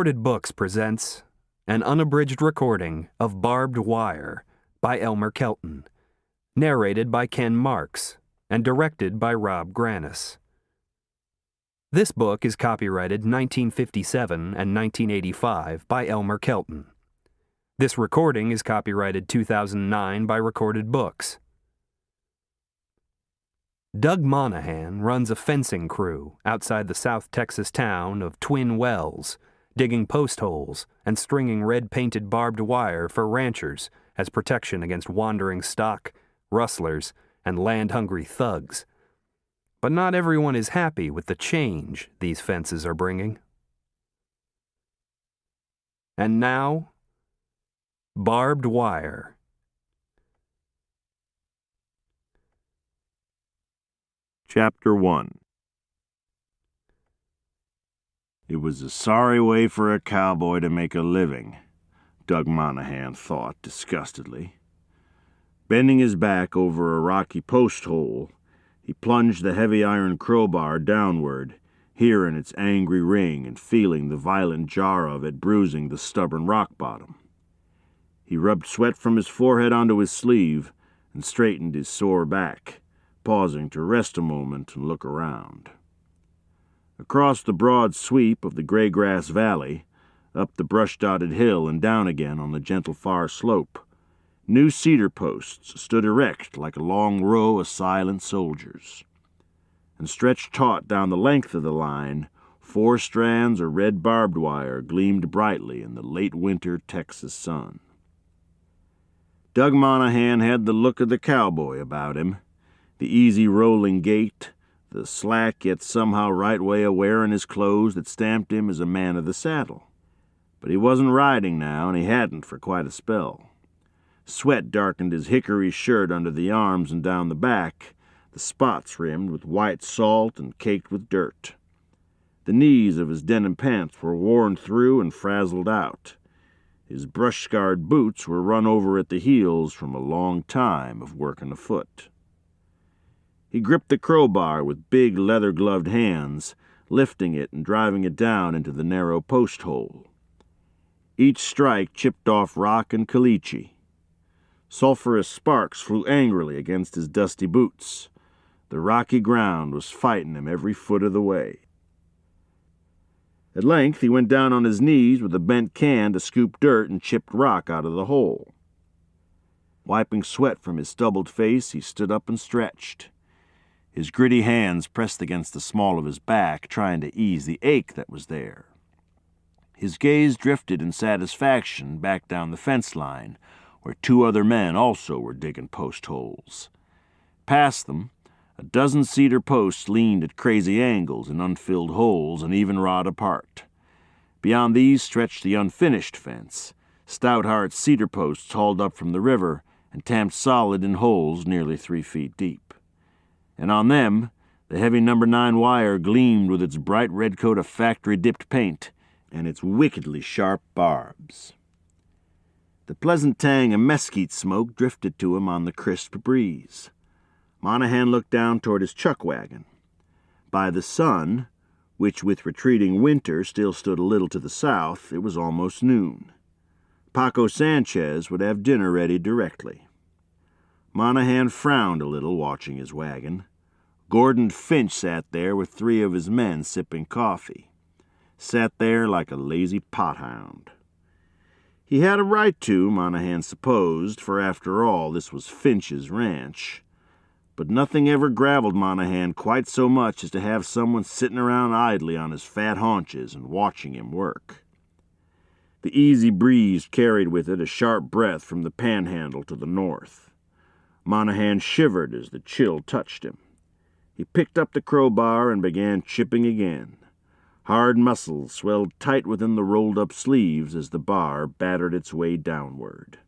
Books presents an unabridged recording of Barbed Wire by Elmer Kelton, narrated by Ken Marks and directed by Rob Granis. This book is copyrighted 1957 and 1985 by Elmer Kelton. This recording is copyrighted 2009 by Recorded Books. Doug Monahan runs a fencing crew outside the South Texas town of Twin Wells, digging post holes and stringing red-painted barbed wire for ranchers as protection against wandering stock, rustlers, and land-hungry thugs. But not everyone is happy with the change these fences are bringing. And now, Barbed Wire. Chapter 1. It was a sorry way for a cowboy to make a living, Doug Monahan thought disgustedly. Bending his back over a rocky post hole, he plunged the heavy iron crowbar downward, hearing its angry ring and feeling the violent jar of it bruising the stubborn rock bottom. He rubbed sweat from his forehead onto his sleeve and straightened his sore back, pausing to rest a moment and look around. Across the broad sweep of the gray grass valley, up the brush-dotted hill and down again on the gentle far slope, new cedar posts stood erect like a long row of silent soldiers. And stretched taut down the length of the line, 4 strands of red barbed wire gleamed brightly in the late winter Texas sun. Doug Monahan had the look of the cowboy about him, the easy rolling gait, the slack yet somehow right way of wearing his clothes that stamped him as a man of the saddle. But he wasn't riding now, and he hadn't for quite a spell. Sweat darkened his hickory shirt under the arms and down the back, the spots rimmed with white salt and caked with dirt. The knees of his denim pants were worn through and frazzled out. His brush-scarred boots were run over at the heels from a long time of working afoot. He gripped the crowbar with big leather-gloved hands, lifting it and driving it down into the narrow post hole. Each strike chipped off rock and caliche. Sulphurous sparks flew angrily against his dusty boots. The rocky ground was fighting him every foot of the way. At length he went down on his knees with a bent can to scoop dirt and chipped rock out of the hole. Wiping sweat from his stubbled face, he stood up and stretched. His gritty hands pressed against the small of his back, trying to ease the ache that was there. His gaze drifted in satisfaction back down the fence line, where 2 other men also were digging post holes. Past them, a dozen cedar posts leaned at crazy angles in unfilled holes an even rod apart. Beyond these stretched the unfinished fence, stout-hearted cedar posts hauled up from the river and tamped solid in holes nearly 3 feet deep. And on them, the heavy No. 9 wire gleamed with its bright red coat of factory-dipped paint and its wickedly sharp barbs. The pleasant tang of mesquite smoke drifted to him on the crisp breeze. Monahan looked down toward his chuck wagon. By the sun, which with retreating winter still stood a little to the south, it was almost noon. Paco Sanchez would have dinner ready directly. Monahan frowned a little, watching his wagon. Gordon Finch sat there with 3 of his men sipping coffee. Sat there like a lazy pothound. He had a right to, Monahan supposed, for after all, this was Finch's ranch. But nothing ever graveled Monahan quite so much as to have someone sitting around idly on his fat haunches and watching him work. The easy breeze carried with it a sharp breath from the panhandle to the north. Monahan shivered as the chill touched him. He picked up the crowbar and began chipping again. Hard muscles swelled tight within the rolled-up sleeves as the bar battered its way downward.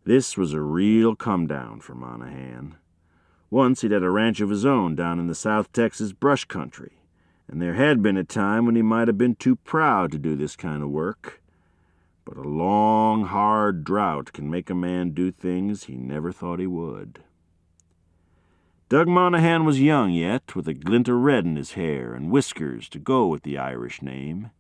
This was a real come-down for Monahan. Once he'd had a ranch of his own down in the South Texas brush country, and there had been a time when he might have been too proud to do this kind of work. But a long, hard drought can make a man do things he never thought he would. Doug Monahan was young yet, with a glint of red in his hair and whiskers to go with the Irish name.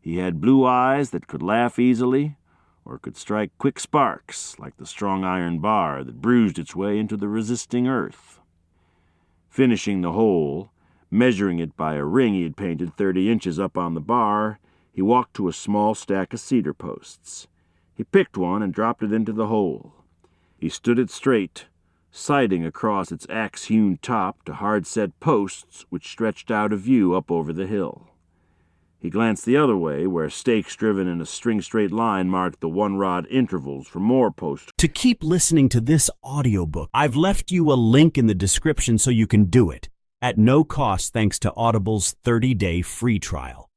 He had blue eyes that could laugh easily, or could strike quick sparks like the strong iron bar that bruised its way into the resisting earth. Finishing the hole, measuring it by a ring he had painted 30 inches up on the bar, he walked to a small stack of cedar posts. He picked one and dropped it into the hole. He stood it straight, sighting across its axe-hewn top to hard-set posts which stretched out of view up over the hill. He glanced the other way, where stakes driven in a string-straight line marked the one-rod intervals for more posts. To keep listening to this audiobook, I've left you a link in the description so you can do it, at no cost thanks to Audible's 30-day free trial.